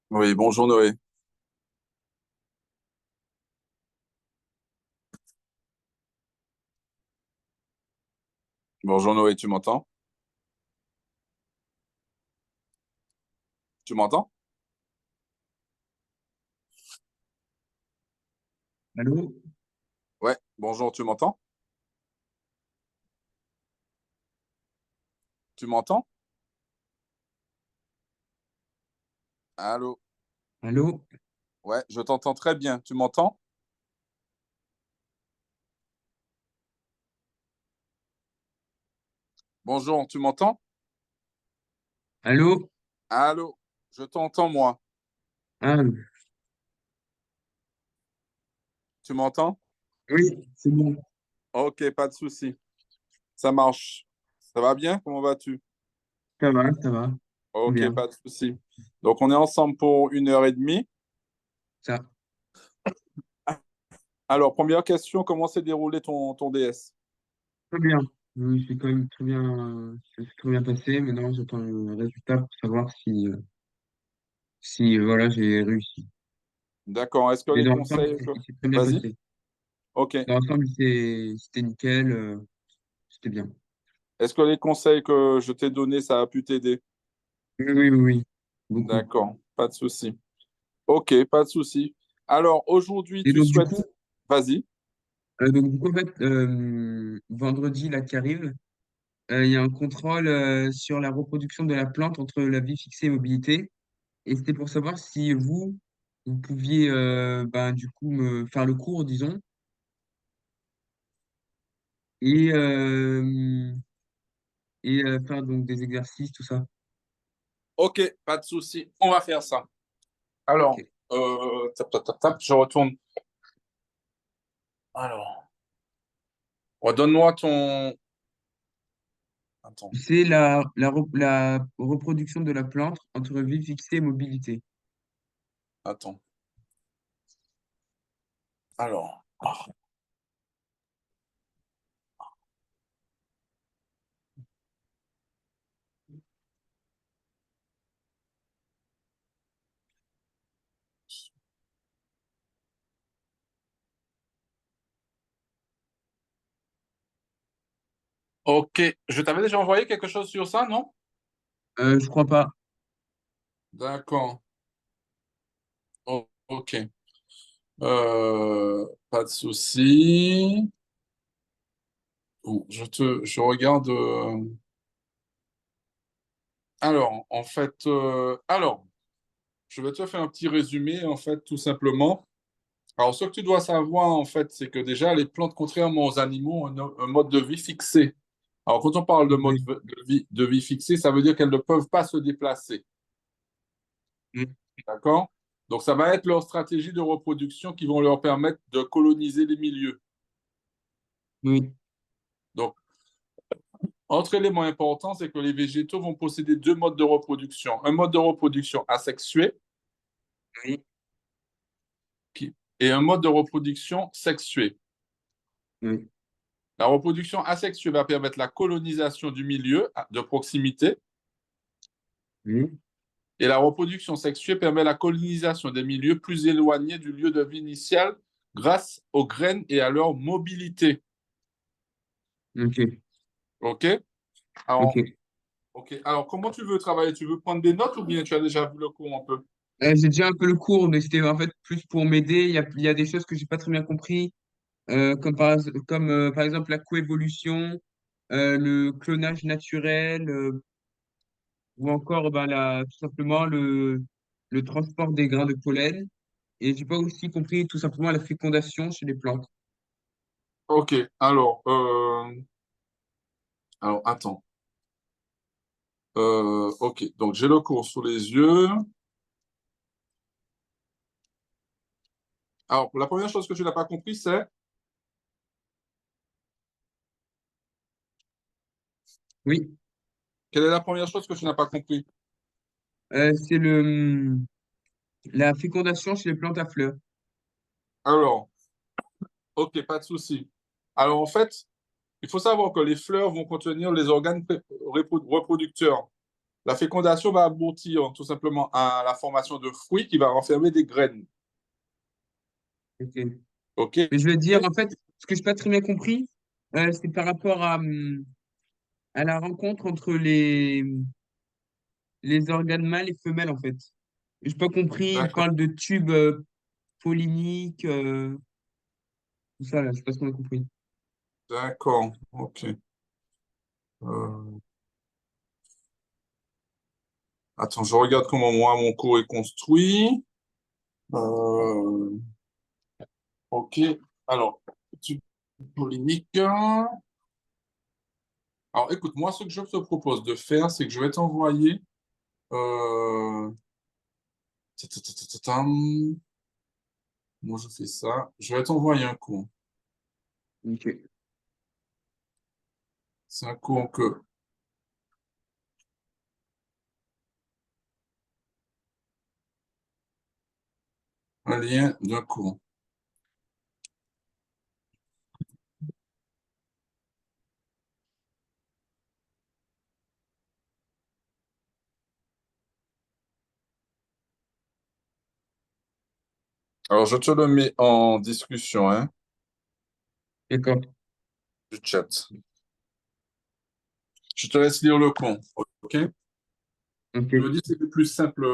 Oui, bonjour Noé. Bonjour Noé, tu m'entends? Tu m'entends? Allô? Ouais, bonjour, tu m'entends? Tu m'entends? Allô? Allô? Ouais, je t'entends très bien. Tu m'entends? Bonjour, tu m'entends? Allô? Allô? Je t'entends moi. Ah, Tu m'entends? oui, c'est bon. Ok, pas de souci. Ça marche. Ça va bien? Comment vas-tu? Ça va, Ok, bien. pas de souci. Donc, on est ensemble pour 1 heure et demie. Ça, Alors, première question, comment s'est déroulé ton DS? très bien. Oui, c'est quand même très bien, ça s'est très bien passé. Maintenant, j'attends le résultat pour savoir si voilà, j'ai réussi. D'accord. Est-ce que Mais les dans l'ensemble, conseils... il s'est très bien Vas-y. passé. Ok. Dans l'ensemble, c'était nickel, c'était bien. Est-ce que les conseils que je t'ai donnés, ça a pu t'aider? Oui, oui, oui, oui, beaucoup. D'accord, pas de souci. Ok, pas de souci. Alors, aujourd'hui, Et tu donc, du souhaites... coup, Vas-y. en fait, vendredi, là, qui arrive, il y a un contrôle, sur la reproduction de la plante entre la vie fixée et mobilité. Et c'était pour savoir si vous pouviez ben, du coup me faire le cours, disons, et, faire donc des exercices, tout ça. Ok, pas de souci. On va faire ça. Alors, Ok. tap, tap, tap, tap, je retourne. Alors, redonne-moi ton. Attends, C'est la reproduction de la plante entre vie fixée et mobilité. attends. Alors. Ok, je t'avais déjà envoyé quelque chose sur ça, non? Je crois pas. D'accord. Ok. Pas de souci. Bon, je regarde. Alors, en fait, je vais te faire un petit résumé, en fait, tout simplement. Alors, ce que tu dois savoir, en fait, c'est que déjà, les plantes, contrairement aux animaux, ont un mode de vie fixé. Alors, quand on parle de mode Oui. de vie fixé, ça veut dire qu'elles ne peuvent pas se déplacer. Oui. D'accord? Donc, ça va être leur stratégie de reproduction qui vont leur permettre de coloniser les milieux. Oui. Donc, autre élément important, c'est que les végétaux vont posséder deux modes de reproduction. Un mode de reproduction asexué Oui. et un mode de reproduction sexué. Oui. La reproduction asexuée va permettre la colonisation du milieu de proximité Oui. et la reproduction sexuée permet la colonisation des milieux plus éloignés du lieu de vie initial grâce aux graines et à leur mobilité. Ok. OK? Alors, Ok. OK. Alors, comment tu veux travailler? Tu veux prendre des notes ou bien tu as déjà vu le cours un peu? J'ai déjà un peu le cours, mais c'était en fait plus pour m'aider. Il y a des choses que j'ai pas très bien compris, comme par exemple la coévolution, le clonage naturel, ou encore ben, tout simplement le transport des grains de pollen. Et j'ai pas aussi compris tout simplement la fécondation chez les plantes. OK. Alors attends. OK. Donc, j'ai le cours sous les yeux. Alors, la première chose que tu n'as pas compris, c'est Oui, quelle est la première chose que tu n'as pas compris? c'est la fécondation chez les plantes à fleurs. Alors, OK, pas de souci. Alors, en fait, il faut savoir que les fleurs vont contenir les organes reproducteurs. La fécondation va aboutir tout simplement à la formation de fruits qui va renfermer des graines. Ok. OK? Mais je veux dire, en fait, ce que je n'ai pas très bien compris, c'est par rapport à la rencontre entre les organes mâles et femelles, en fait. Je n'ai pas compris, il D'accord. parle de tubes polliniques, tout ça, là, je sais pas ce qu'on a compris. D'accord. OK. Euh, Attends, je regarde comment moi, mon cours est construit. Euh, OK. Alors, tu polémique. Alors, écoute, moi, ce que je te propose de faire, c'est que je vais t'envoyer. Euh, ta-ta-ta-ta-tam. Moi, je fais ça. Je vais t'envoyer un cours. Ok. C'est un cours que. Un lien d'un cours. Alors, je te le mets en discussion, hein, D'accord. du chat. Je te laisse lire le cours. OK? Je me Ok. dis que c'est le plus simple.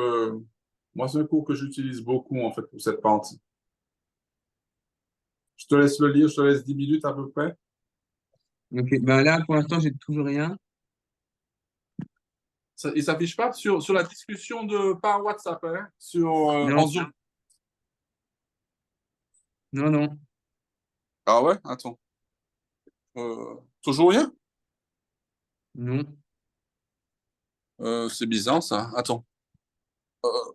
Moi, c'est un cours que j'utilise beaucoup, en fait, pour cette partie. Je te laisse le lire, je te laisse 10 minutes à peu près. Ok. Ben là, pour l'instant, j'ai toujours rien. Il ne s'affiche pas sur la discussion par WhatsApp, hein, en Non, Zoom. non, non. Ah ouais? Attends. Toujours rien? Non, C'est bizarre ça. Attends. Euh,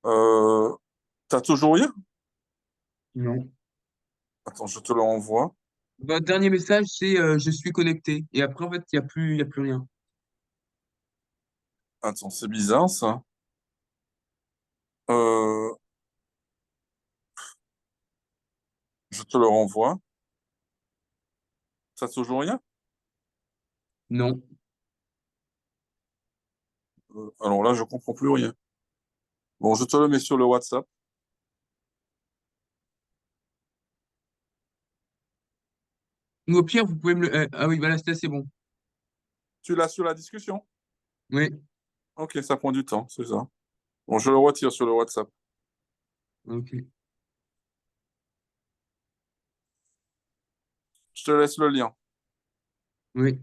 euh, T'as toujours rien? non. Attends, je te le renvoie. Votre dernier message, c'est je suis connecté. Et après, en fait, il y a plus rien. Attends, c'est bizarre ça. Euh, je te le renvoie. T'as toujours rien? Non. Alors là, je comprends plus rien. Bon, je te le mets sur le WhatsApp. Ou au pire, vous pouvez me le. Ah oui, voilà, c'est bon. Tu l'as sur la discussion? Oui, Ok, ça prend du temps, c'est ça. Bon, je le retire sur le WhatsApp. ok. Je te laisse le lien. Oui.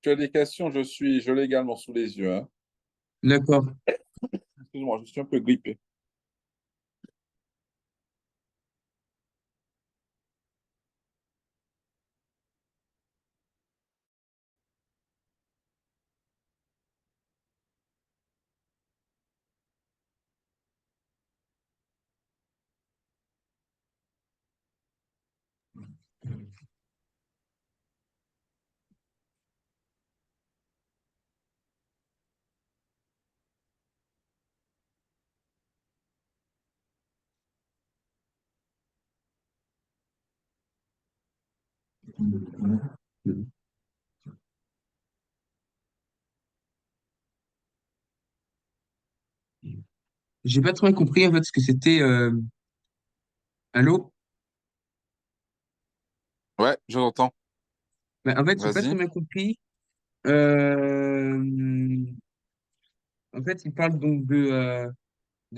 Tu as des questions, je l'ai également sous les yeux, hein. D'accord. Excuse-moi, je suis un peu grippé. J'ai pas trop bien compris, en fait, ce que c'était. Allô? Ouais, je l'entends. Ben, en fait, j'ai pas très Vas-y. bien compris. Euh, En fait, il parle donc de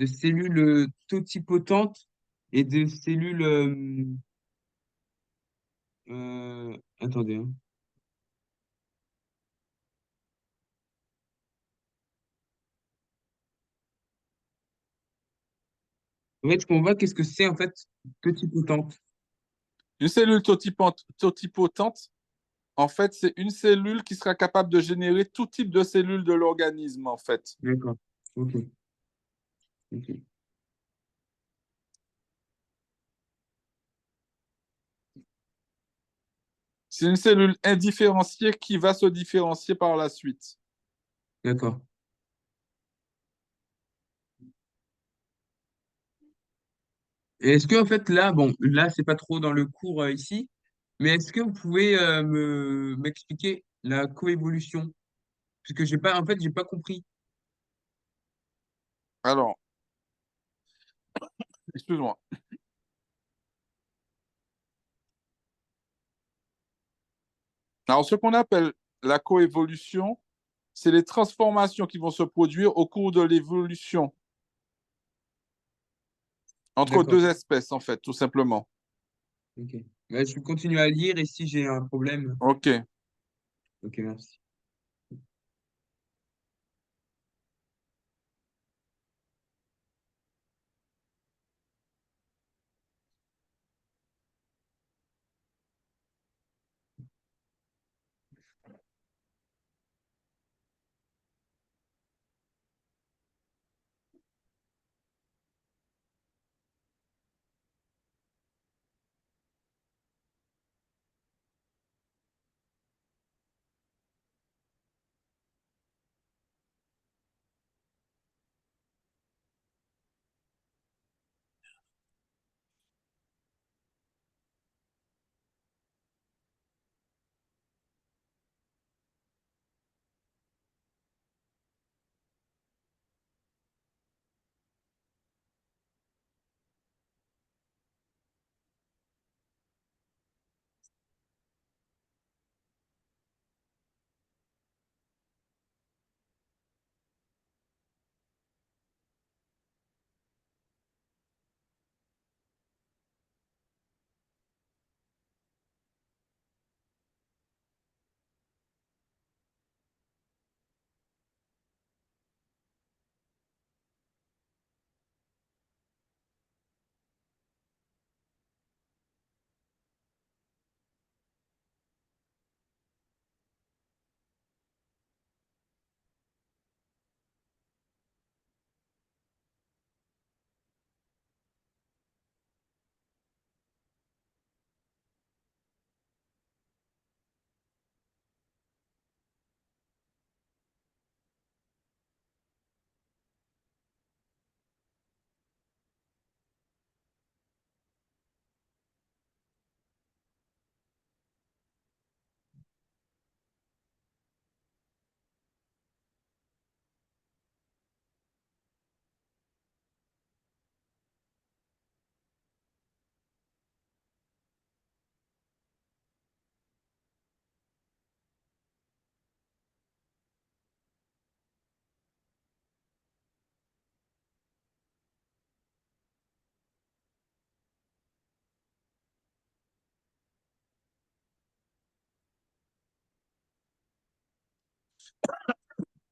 cellules totipotentes et de cellules. Attendez, hein. En fait, je comprends pas qu'est-ce que c'est en fait totipotente. Une cellule totipotente, en fait, c'est une cellule qui sera capable de générer tout type de cellules de l'organisme, en fait. D'accord. Ok. Ok. C'est une cellule indifférenciée qui va se différencier par la suite. D'accord. Et est-ce que en fait là, bon, là c'est pas trop dans le cours ici, mais est-ce que vous pouvez me m'expliquer la coévolution? Parce que j'ai pas, en fait, j'ai pas compris. Alors, excuse-moi. Alors, ce qu'on appelle la coévolution, c'est les transformations qui vont se produire au cours de l'évolution entre D'accord. deux espèces, en fait, tout simplement. Ok. Ouais, je continue à lire et si j'ai un problème. OK. Ok, merci.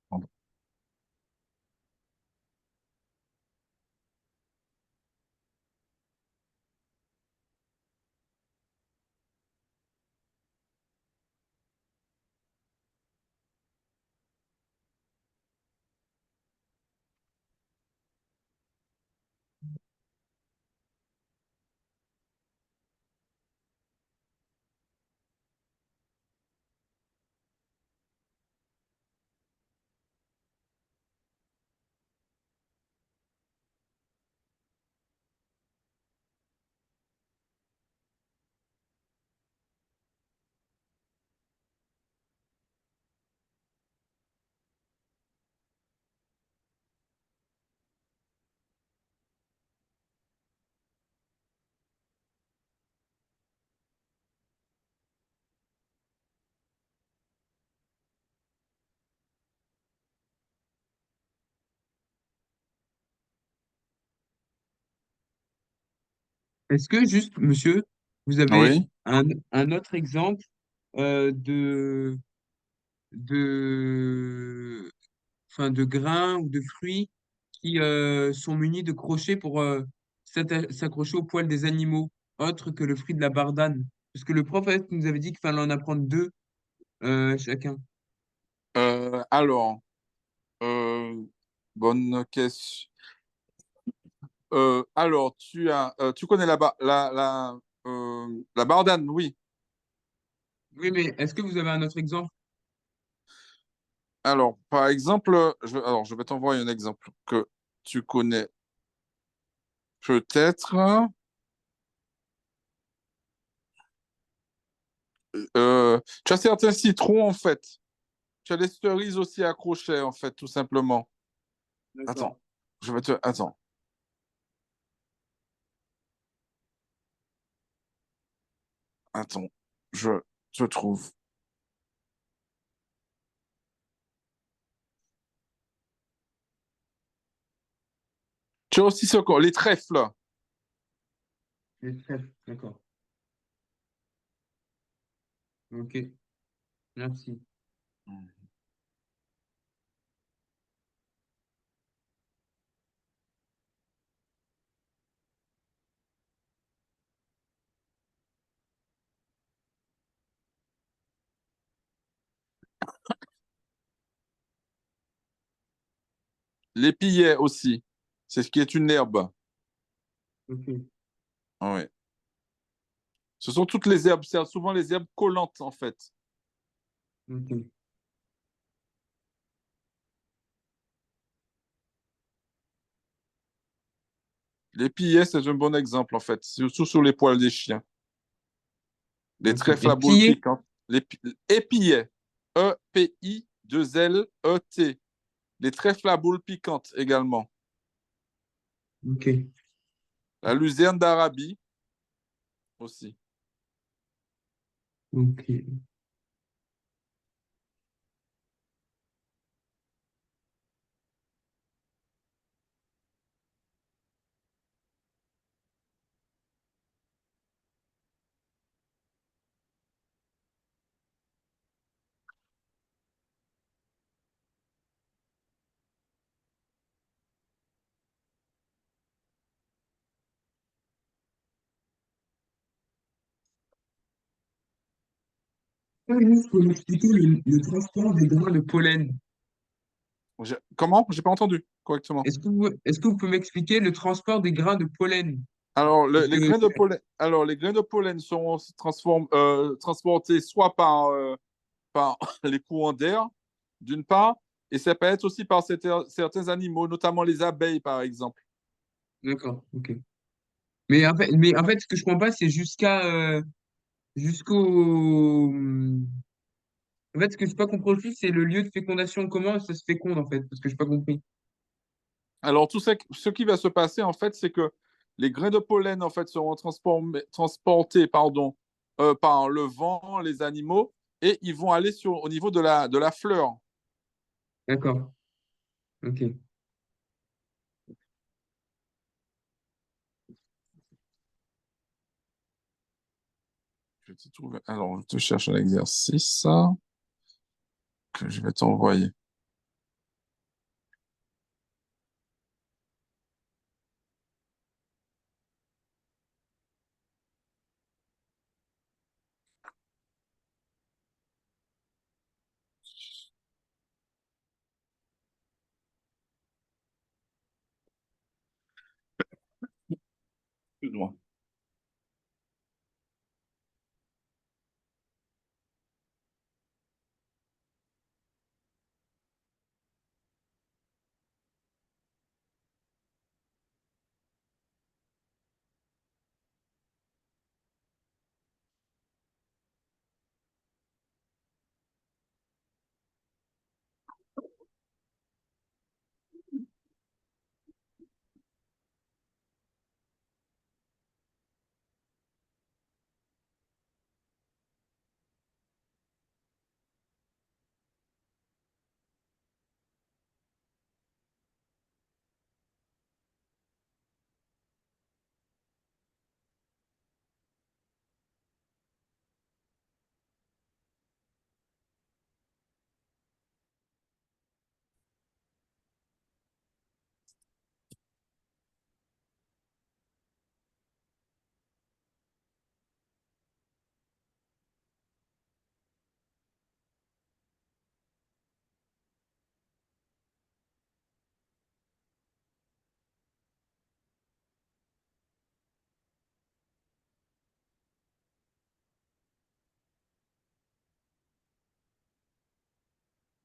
Pardon. Est-ce que juste, monsieur, vous avez Oui. un autre exemple de, de, enfin, de grains ou de fruits qui sont munis de crochets pour s'accrocher au poil des animaux, autre que le fruit de la bardane? Parce que le prophète nous avait dit qu'il fallait en apprendre deux chacun. Alors, euh, bonne question. Alors, tu connais la bardane, oui. Oui, mais est-ce que vous avez un autre exemple? Alors, par exemple, alors, je vais t'envoyer un exemple que tu connais peut-être. Tu as certains citrons, en fait. Tu as les cerises aussi accrochées, en fait, tout simplement. D'accord. Attends, je vais te... Attends, attends, je trouve. Tu as aussi les trèfles. Les trèfles, d'accord. Ok, merci. Les pillets aussi. C'est ce qui est une herbe. Ok, Oui. Ce sont toutes les herbes. C'est souvent les herbes collantes, en fait. ok. Les pillets, c'est un bon exemple, en fait. Surtout sur les poils des chiens. Les Ok. trèfles Et à boule piller? piquante. Les épillets. Epillet. Les trèfles à boule piquante également. Ok, La luzerne d'Arabie aussi. ok. Est-ce que vous pouvez m'expliquer le transport des grains de pollen? Comment? J'ai pas entendu correctement. Est-ce que vous pouvez m'expliquer le transport des grains de pollen? Alors, Parce que, les grains de pollen sont transportés soit par les courants d'air, d'une part, et ça peut être aussi par certains animaux, notamment les abeilles, par exemple. d'accord, ok. Mais en fait, ce que je comprends pas, c'est jusqu'au. En fait, ce que je n'ai pas compris aussi, c'est le lieu de fécondation. Comment ça se féconde, en fait? Parce que je n'ai pas compris. Alors, ce qui va se passer, en fait, c'est que les grains de pollen, en fait, seront transportés, pardon, par le vent, les animaux, et ils vont aller au niveau de la fleur. D'accord, ok. Je te trouve, alors, je te cherche un exercice. que je vais t'envoyer. Excuse-moi.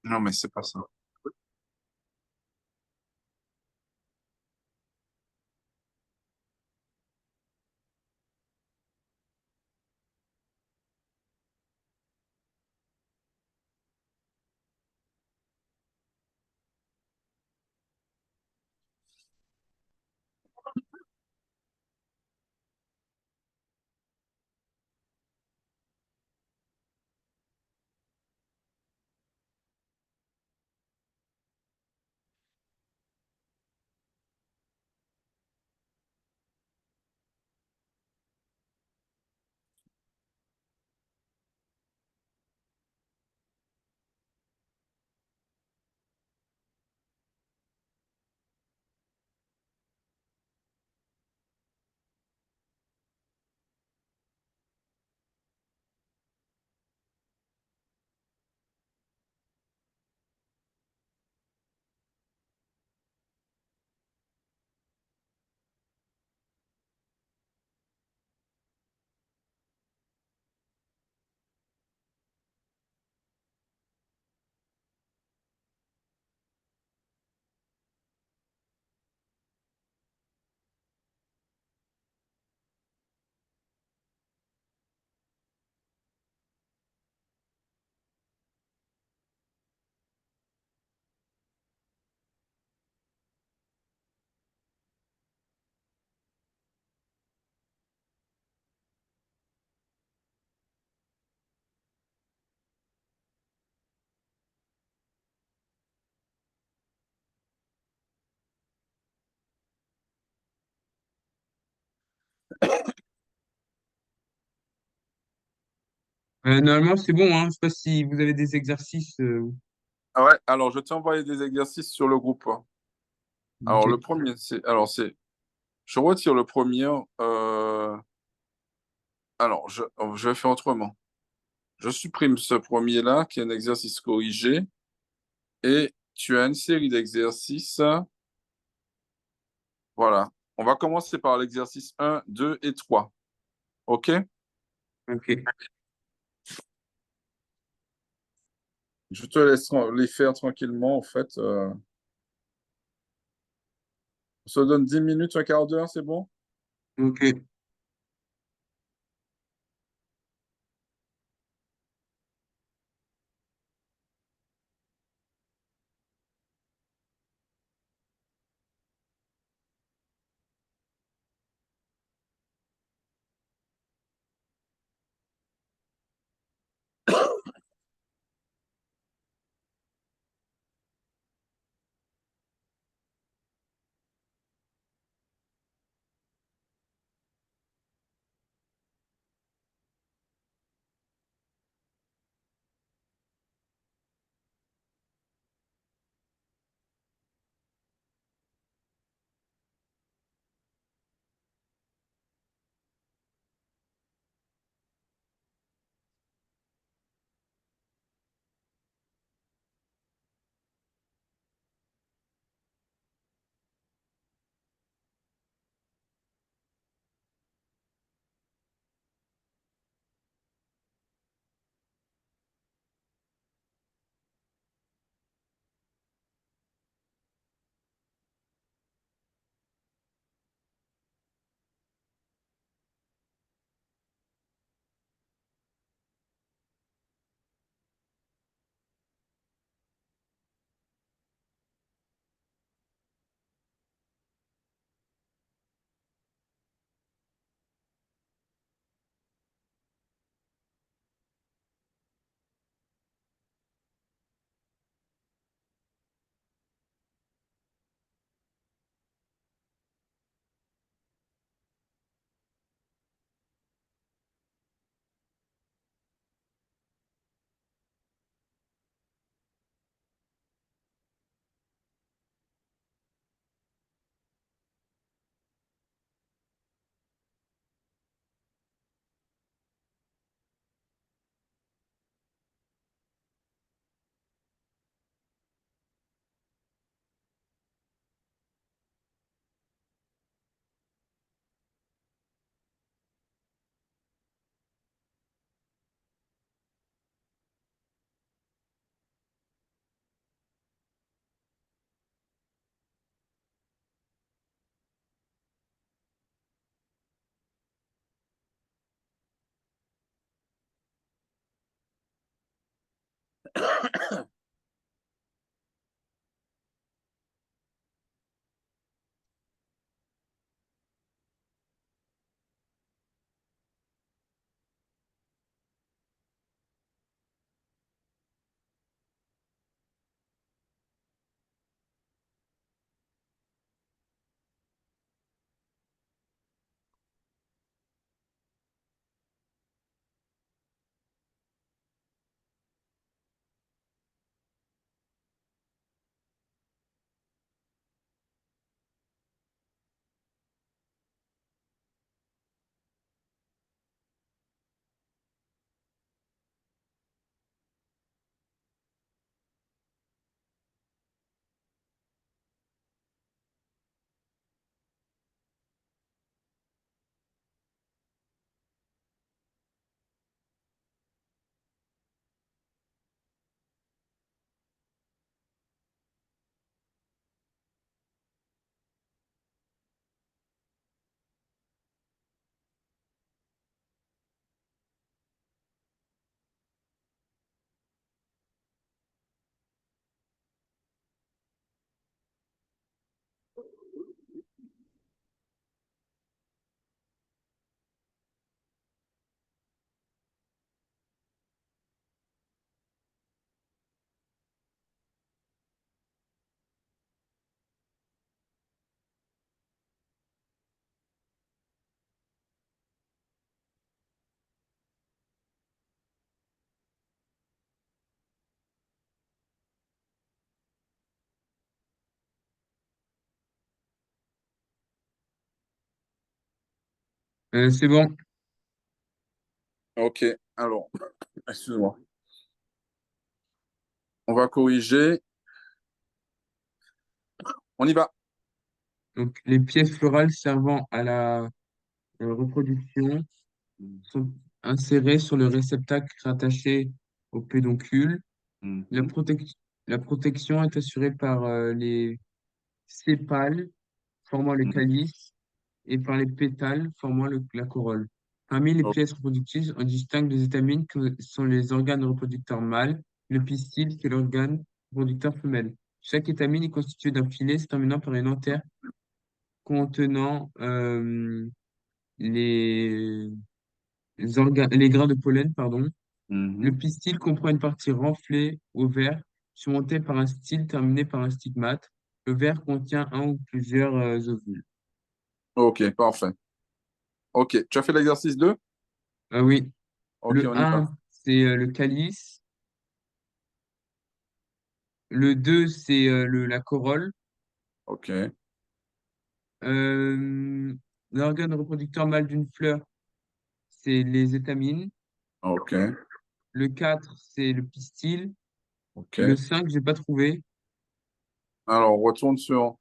Non, mais c'est pas ça. Normalement, c'est bon, hein. Je sais pas si vous avez des exercices. Ah ouais, alors je t'ai envoyé des exercices sur le groupe, hein. Alors le Ok. premier, je retire le premier. Alors, je vais faire autrement. Je supprime ce premier-là, qui est un exercice corrigé, et tu as une série d'exercices. Voilà. On va commencer par l'exercice 1, 2 et 3. OK? Ok. Je te laisse les faire tranquillement, en fait. On se donne 10 minutes, un quart d'heure, c'est bon? Ok. C'est bon. Ok, alors, excuse-moi. On va corriger. On y va. Donc, les pièces florales servant à la reproduction sont insérées sur le réceptacle rattaché au pédoncule. La Mhm. protec- la protection est assurée par les sépales formant le Mhm. calice et par les pétales formant la corolle. Parmi les O- pièces reproductives, on distingue les étamines que sont les organes reproducteurs mâles, le pistil qui est l'organe reproducteur femelle. Chaque étamine est constituée d'un filet se terminant par une antère contenant les, les grains de pollen, pardon. Le Mhm. pistil comprend une partie renflée au vert, surmontée par un style terminé par un stigmate. Le vert contient un ou plusieurs ovules. Ok, parfait. Ok, tu as fait l'exercice 2. Ah oui, Ok, le on y va. 1, c'est le calice. Le 2 c'est la corolle. Ok, Euh, L'organe reproducteur mâle d'une fleur, c'est les étamines. ok, Le 4 c'est le pistil. Le ok. 5 j'ai pas trouvé. Alors, on retourne sur...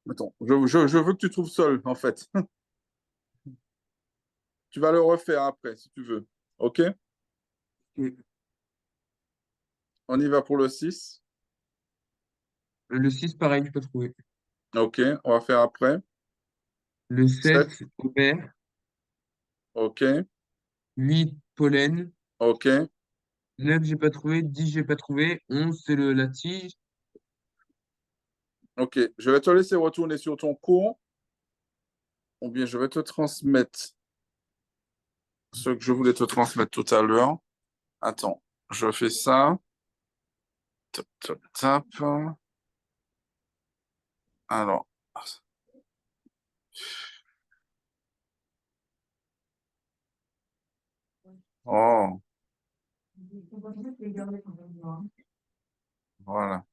Attends, je veux que tu trouves seul, en fait. Tu vas le refaire après, si tu veux. Ok? Et On y va pour le 6. le 6 pareil, j'ai pas trouvé. Ok, on va faire après. Le 7 7. ovaire. Ok, 8 pollen. ok, 9 j'ai pas trouvé. 10 j'ai pas trouvé. 11 c'est la tige. ok. Je vais te laisser retourner sur ton cours, ou bien je vais te transmettre ce que je voulais te transmettre tout à l'heure. Attends, je fais ça. Tap, tap, tap. Alors, oh, voilà.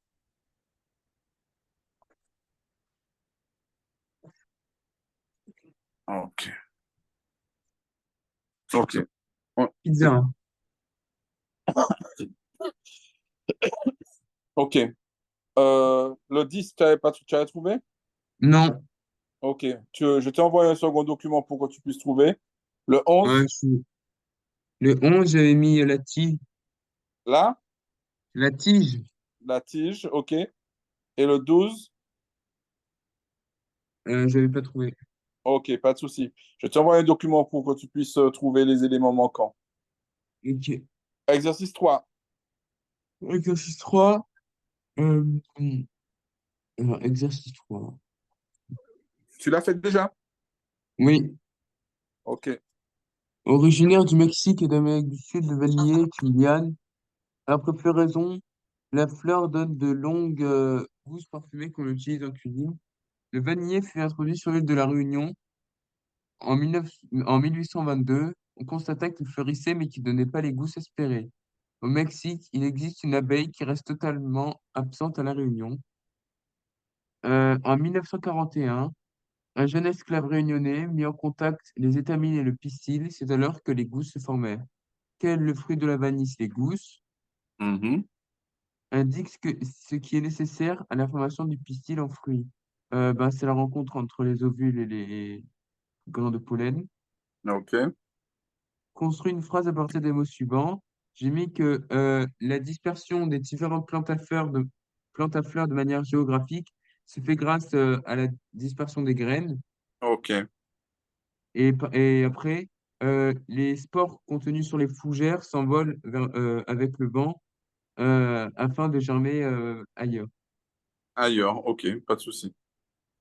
Ok, ok. Oh, Pizza, hein. ok. Le 10, tu avais trouvé? Non. Ok. Je t'ai envoyé un second document pour que tu puisses trouver. Le Ouais, 11, le 11 j'avais mis la tige. là, La tige, la tige, ok. Et le 12, j'avais pas trouvé. ok, pas de souci. Je t'ai envoyé un document pour que tu puisses trouver les éléments manquants. Ok. Exercice 3. Exercice 3. Euh, exercice 3. Tu l'as fait déjà? Oui. Ok. Originaire du Mexique et d'Amérique du Sud, le vanillé est une liane. Après floraison, la fleur donne de longues gousses parfumées qu'on utilise en cuisine. Le vanillé fut introduit sur l'île de la Réunion en 1822. On constata qu'il fleurissait mais qu'il ne donnait pas les gousses espérées. Au Mexique, il existe une abeille qui reste totalement absente à la Réunion. En 1941, un jeune esclave réunionnais mit en contact les étamines et le pistil. C'est alors que les gousses se formèrent. Quel est le fruit de la vanille? Les gousses Mhm. indique ce qui est nécessaire à la formation du pistil en fruit. Ben, c'est la rencontre entre les ovules et les grains de pollen. Ok. Construis une phrase à partir des mots suivants. J'ai mis que la dispersion des différentes plantes à fleurs de manière géographique se fait grâce à la dispersion des graines. Ok. Et après, les spores contenus sur les fougères s'envolent avec le vent afin de germer ailleurs. Ailleurs. Ok, pas de souci.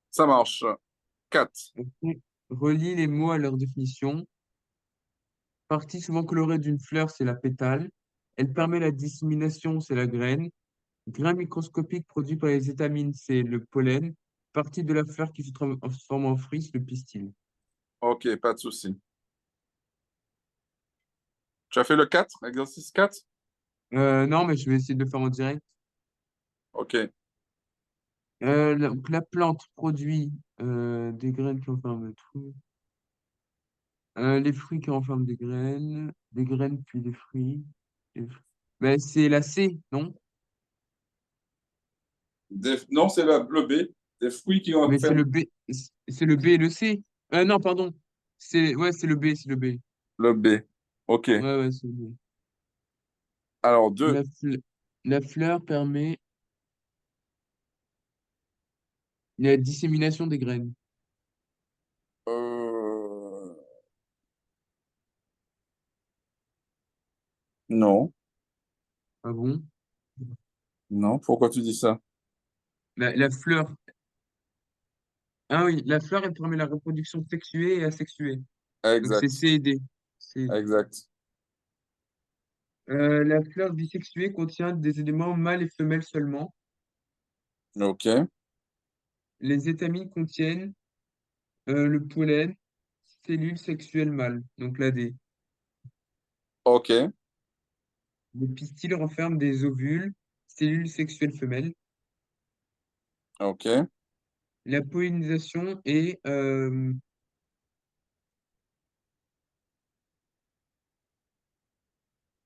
Ça marche. 4. Après, relie les mots à leur définition. Partie souvent colorée d'une fleur, c'est la pétale. Elle permet la dissémination, c'est la graine. Grain microscopique produit par les étamines, c'est le pollen. Partie de la fleur qui se transforme en fruit, c'est le pistil. Ok, pas de souci. Tu as fait le 4, exercice 4. Non, mais je vais essayer de le faire en direct. Ok. Donc, la plante produit des graines qui enferment le truc. Les fruits qui renferment des graines puis des fruits. Des fr- Ben, c'est la C, non? Non, c'est le B. Des fruits qui Mais c'est enferment le B, c'est le B et le C. Non, pardon. C'est le B, c'est le B. le B. OK. Ouais, ouais, c'est le B. Alors, 2. La, fle- la fleur permet la dissémination des graines. Euh, non. Ah bon? Non. Pourquoi tu dis ça? La fleur. Ah oui, la fleur, elle permet la reproduction sexuée et asexuée. Donc c'est Exact. C et D. C. Exact. La fleur bisexuée contient des éléments mâles et femelles seulement. OK. Les étamines contiennent le pollen, cellules sexuelles mâles, donc la D. OK. Le pistil renferme des ovules, cellules sexuelles femelles. OK. La pollinisation est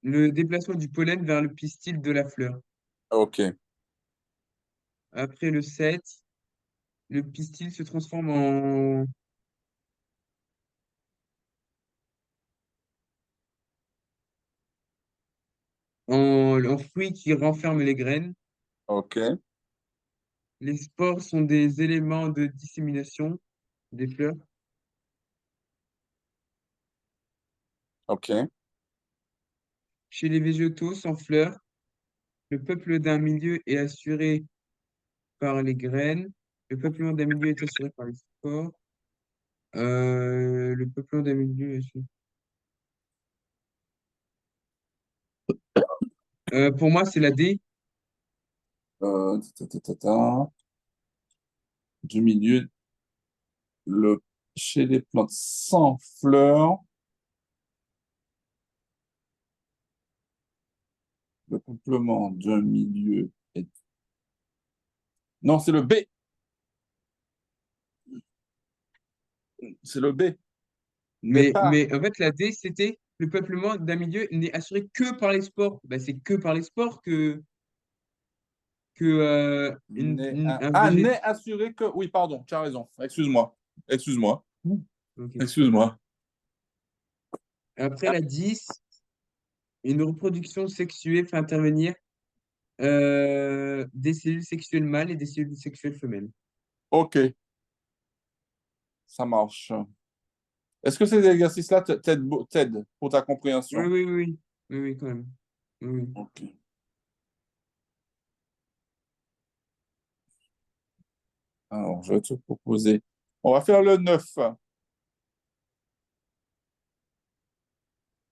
le déplacement du pollen vers le pistil de la fleur. OK. Après le 7, le pistil se transforme en fruit qui renferme les graines. OK. Les spores sont des éléments de dissémination des fleurs. OK. Chez les végétaux sans fleurs, le peuple d'un milieu est assuré par les graines. Le peuplement d'un milieu est assuré par les spores. Le peuplement d'un milieu est assuré. Pour moi, c'est la D. Ta, ta, ta, ta. Du milieu, le, chez les plantes sans fleurs, le complément d'un milieu est... Non, c'est le B. C'est le B. N'est pas Mais en fait, la D, c'était le peuplement d'un milieu n'est assuré que par les spores. Ben, c'est que par les spores que un végétal. n'est assuré que... Oui, pardon, tu as raison. Excuse-moi. Excuse-moi. Ok. Excuse-moi. Après la 10, une reproduction sexuée fait intervenir des cellules sexuelles mâles et des cellules sexuelles femelles. OK, ça marche. Est-ce que ces exercices-là t'aident pour ta Oui, compréhension? oui, oui, oui, oui, oui, quand même. Oui, oui. OK. Alors, je vais te proposer. On va faire le 9.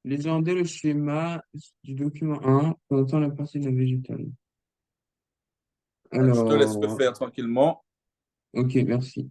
Légendez le schéma du document 1 présentant la partie de la végétale. Je te laisse le Alors, faire tranquillement. ok, merci.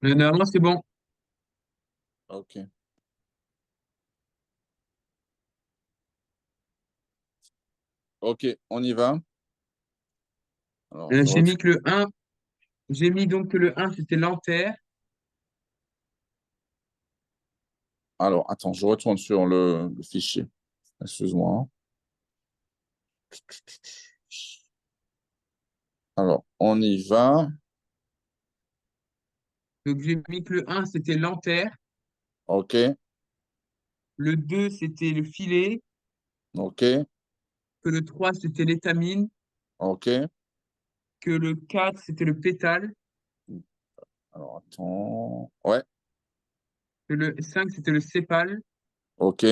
Normalement, c'est bon. Ok. Ok, on y va. Alors, je J'ai refais. mis que le un. J'ai mis donc que le un c'était l'enterre. Alors, attends, je retourne sur le fichier. Excuse-moi. Alors, on y va. Donc, j'ai mis que le un c'était l'enterre. Ok, Le 2 c'était le filet. ok, Que le 3 c'était l'étamine. ok. Que le 4 c'était le pétale. Alors, attends. Ouais, Que le 5 c'était le sépale. ok,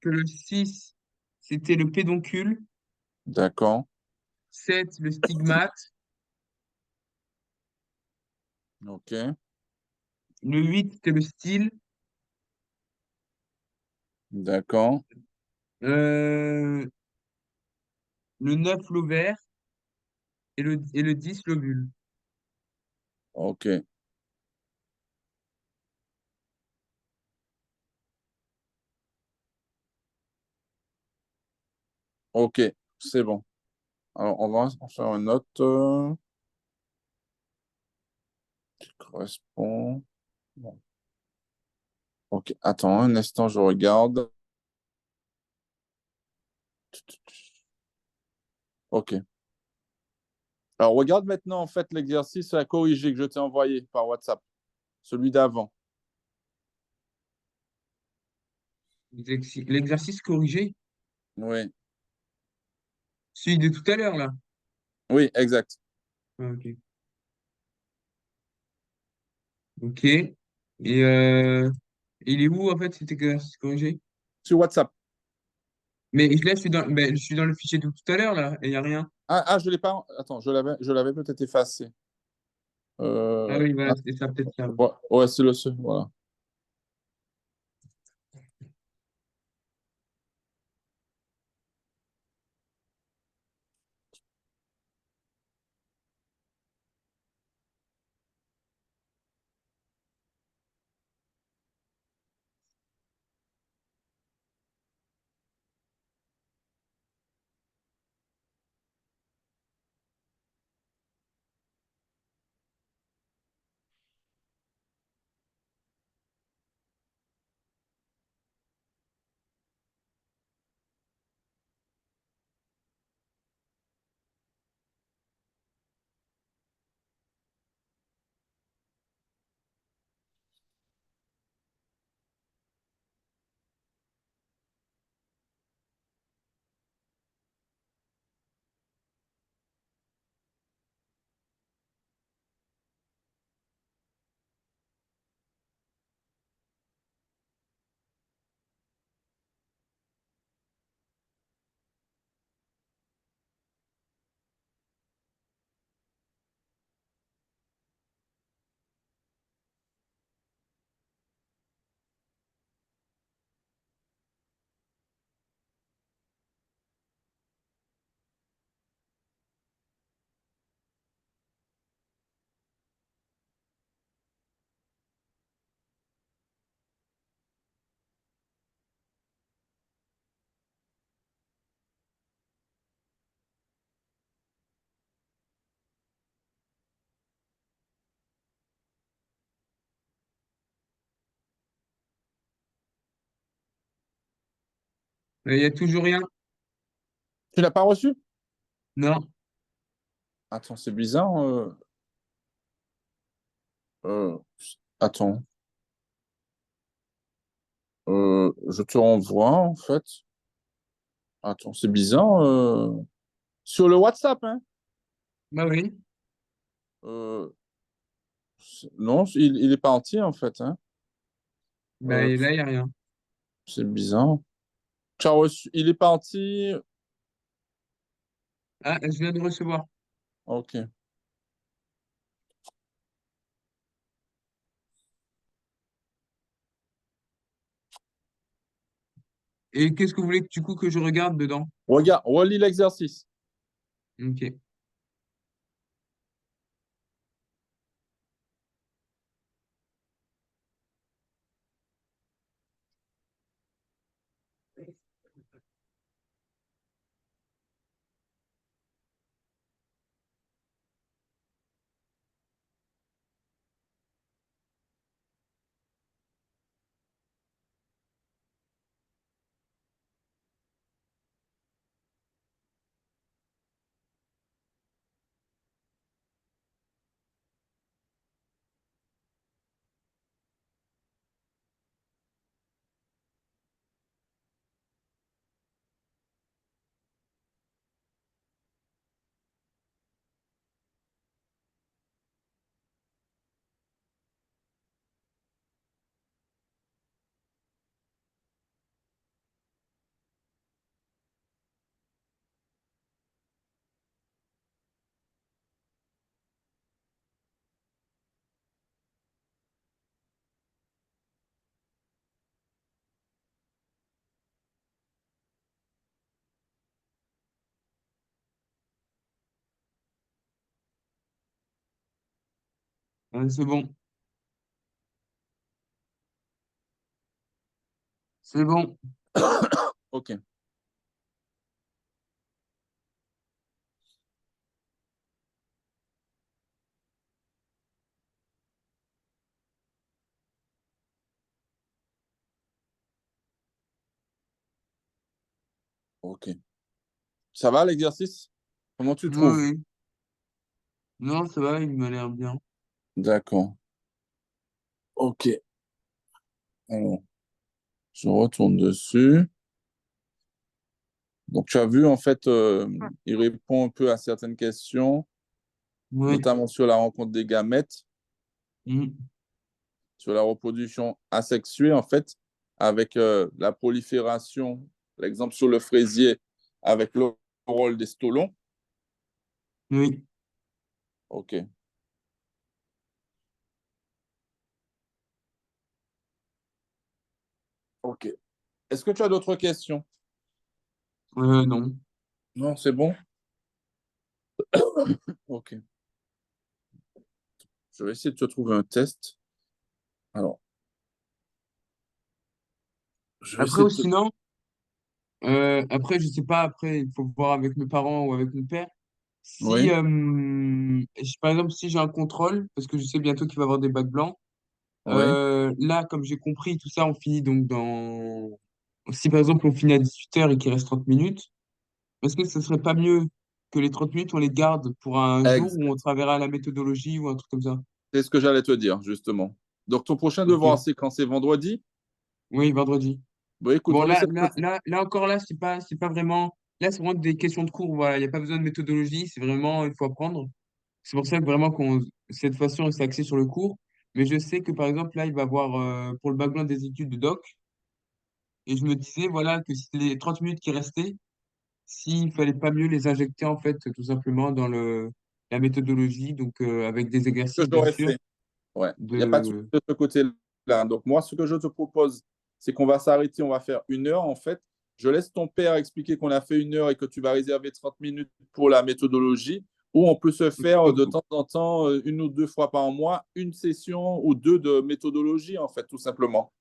Que le 6 c'était le pédoncule. d'accord. 7 le stigmate. Ok, Le 8 c'était le style. d'accord. Euh, le 9 l'ovaire. Et le 10 l'ovule. Ok, ok, c'est bon. Alors, on va en faire une autre qui correspond. Bon. Ok, attends un instant, je regarde. Ok. Alors, regarde maintenant, en fait, l'exercice à corriger que je t'ai envoyé par WhatsApp, celui d'avant. L'exercice corrigé. Oui, Celui de tout à l'heure, là. oui, exact. Ah, ok. Ok. Et il est où, en fait, cet exercice corrigé? Sur WhatsApp. Mais là, je suis dans le fichier de tout à l'heure, là, et il n'y a rien. Je l'ai pas. Attends, je l'avais peut-être effacé. Ah oui, Ah, voilà, c'est ça, peut-être ça. ouais, ouais, c'est le seul. Voilà. Il y a toujours rien? Tu l'as pas reçu? Non. Attends, c'est bizarre. Euh, attends, je te renvoie en fait. Attends, c'est bizarre. Sur le WhatsApp, hein? Bah oui. Euh, non, il est pas entier en fait, hein? Bah Euh, et là, il n'y a rien. c'est bizarre. Tu as reçu, il est pas entier. Ah, je viens de recevoir. Ok. Et qu'est-ce que vous voulez que, du coup que je regarde dedans? Regarde, relis l'exercice. Ok. C'est bon. C'est bon. Ok, ok. Ça va l'exercice? Comment tu Oui, trouves? oui. Non, ça va, il m'a l'air bien. D'accord. Ok. Alors, je retourne dessus. Donc, tu as vu, en fait, il répond un peu à certaines questions, Oui. notamment sur la rencontre des gamètes, Mm. sur la reproduction asexuée, en fait, avec la prolifération, l'exemple sur le fraisier, avec le rôle des stolons. Oui. Ok. Ok. Est-ce que tu as d'autres questions? Non. Non, c'est bon? Ok. Je vais essayer de te trouver un test. Alors, je vais Après, essayer ou de te... sinon, après, je sais pas, après, il faut voir avec mes parents ou avec mon père. Si, Oui, par exemple, si j'ai un contrôle, parce que je sais bientôt qu'il va y avoir des bacs blancs, oui. là, comme j'ai compris, tout ça, on finit donc dans... Si par exemple on finit à 18h et qu'il reste 30 minutes, est-ce que ce serait pas mieux que les 30 minutes, on les garde pour un jour où on Exact. travaillera la méthodologie ou un truc comme ça? C'est ce que j'allais te dire, justement. Donc, ton prochain devoir, Ok. c'est quand? C'est vendredi? Oui, vendredi. Bon, écoute, Bon, on essaie de... là encore, là, c'est pas vraiment. Là, c'est vraiment des questions de cours. Voilà, il n'y a pas besoin de méthodologie. C'est vraiment, il faut apprendre. C'est pour ça que vraiment, cette fois-ci, on s'est axé sur le cours. Mais je sais que, par exemple, là, il va y avoir pour le background des études de doc. Et je me disais, voilà, que si les 30 minutes qui restaient, s'il fallait pas mieux les injecter, en fait, tout simplement dans la méthodologie, donc avec des que exercices, bien j'aurais sûr, fait. Ouais, il n'y a pas de souci de. de ce côté-là. Donc, moi, ce que je te propose, c'est qu'on va s'arrêter, on va faire 1 heure, en fait. Je laisse ton père expliquer qu'on a fait 1 heure et que tu vas réserver 30 minutes pour la méthodologie, ou on peut se faire de temps en temps, 1 ou 2 fois par mois, une session ou deux de méthodologie, en fait, tout simplement.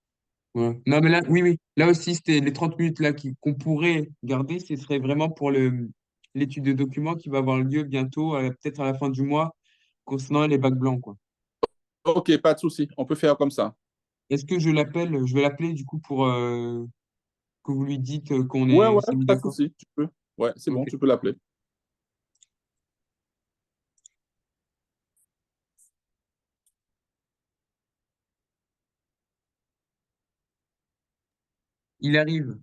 Ouais. Non, mais là, oui, oui. Là aussi, c'était les 30 minutes là qu'on pourrait garder, ce serait vraiment pour l'étude de documents qui va avoir lieu bientôt, peut-être à la fin du mois, concernant les bacs blancs, quoi. Ok, pas de souci, on peut faire comme ça. Est-ce que je l'appelle, je vais l'appeler du coup pour que vous lui dites qu'on Ouais, ouais, s'est mis pas de d'accord? souci, tu peux. Ouais, c'est bon, Ok. tu peux l'appeler. Il arrive.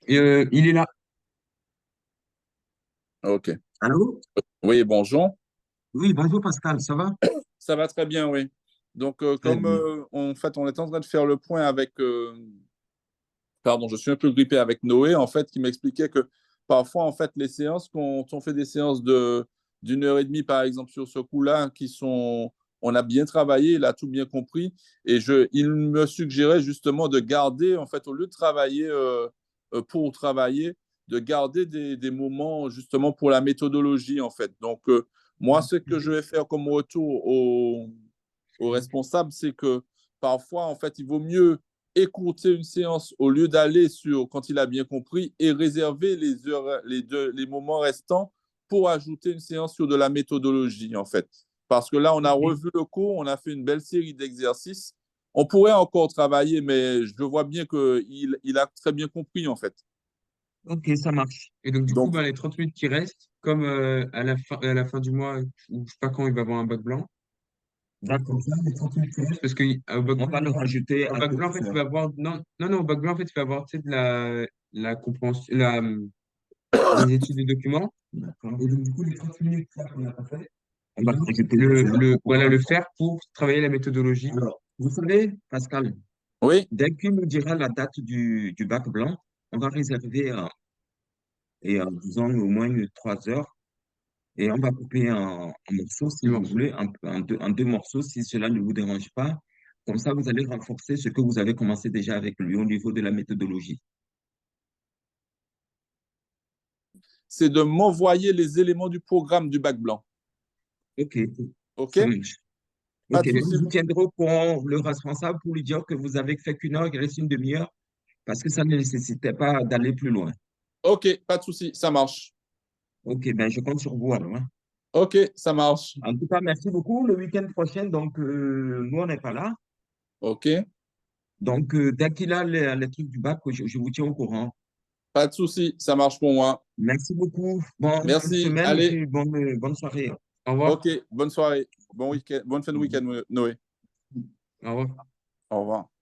Et, il est là. Ok. Allô? Oui, bonjour. Oui, bonjour Pascal, ça va? Ça va très bien, oui. Donc, Très comme bien. en fait, on est en train de faire le point avec pardon, je suis un peu grippé avec Noé, en fait, qui m'expliquait que parfois, en fait, les séances, quand on fait des séances d'une heure et demie, par exemple, sur ce coup-là, on a bien travaillé, il a tout bien compris, et il me suggérait justement de garder, en fait, au lieu de travailler pour travailler, de garder des moments justement pour la méthodologie, en fait. Donc, moi, ce que je vais faire comme retour aux responsables, c'est que parfois, en fait, il vaut mieux écourter une séance au lieu d'aller sur, quand il a bien compris, et réserver les heures, les moments restants pour ajouter une séance sur de la méthodologie, en fait. Parce que là, on a revu le cours, on a fait une belle série d'exercices. On pourrait encore travailler, mais je vois bien qu'il a très bien compris, en fait. Ok, ça marche. Et donc, du coup, Donc, bah, les 30 minutes qui restent, comme à la fin du mois, ou je sais pas quand il va avoir un bac blanc. D'accord, ça, les 30 minutes qui restent, parce que on va le rajouter au bac blanc, en fait, il va avoir. Non, non, non, au bac blanc, en fait, il va avoir, tu sais, la compréhension, les études des documents. D'accord. Et donc, du coup, les 30 minutes là, qu'on n'a pas fait, on va rajouter voilà, le faire pour travailler la méthodologie. Alors, vous savez, Pascal, oui, dès qu'il nous dira la date du bac blanc, on va réserver disons, au moins 3 heures. Et on va couper en morceaux, si vous voulez, en deux morceaux, si cela ne vous dérange pas. Comme ça, vous allez renforcer ce que vous avez commencé déjà avec lui au niveau de la méthodologie. c'est de m'envoyer les éléments du programme du bac blanc. OK, OK? ça marche. Pas OK, de mais souci. vous tiendrez au courant le responsable pour lui dire que vous avez fait qu'une heure, il reste une demi-heure, parce que ça ne nécessitait pas d'aller plus loin. OK, pas de souci, ça marche. OK, ben je compte sur vous alors, hein. OK, ça marche. En tout cas, merci beaucoup. Le week-end prochain, donc, nous, on n'est pas là. OK, Donc, dès qu'il a les trucs du bac, je vous tiens au courant. pas de souci, ça marche pour moi. Merci beaucoup. Bonne Merci. semaine et Allez, puis bonne soirée. Au revoir. OK, bonne soirée. Bon week-end, bonne fin de week-end, Noé. Au revoir. Au revoir.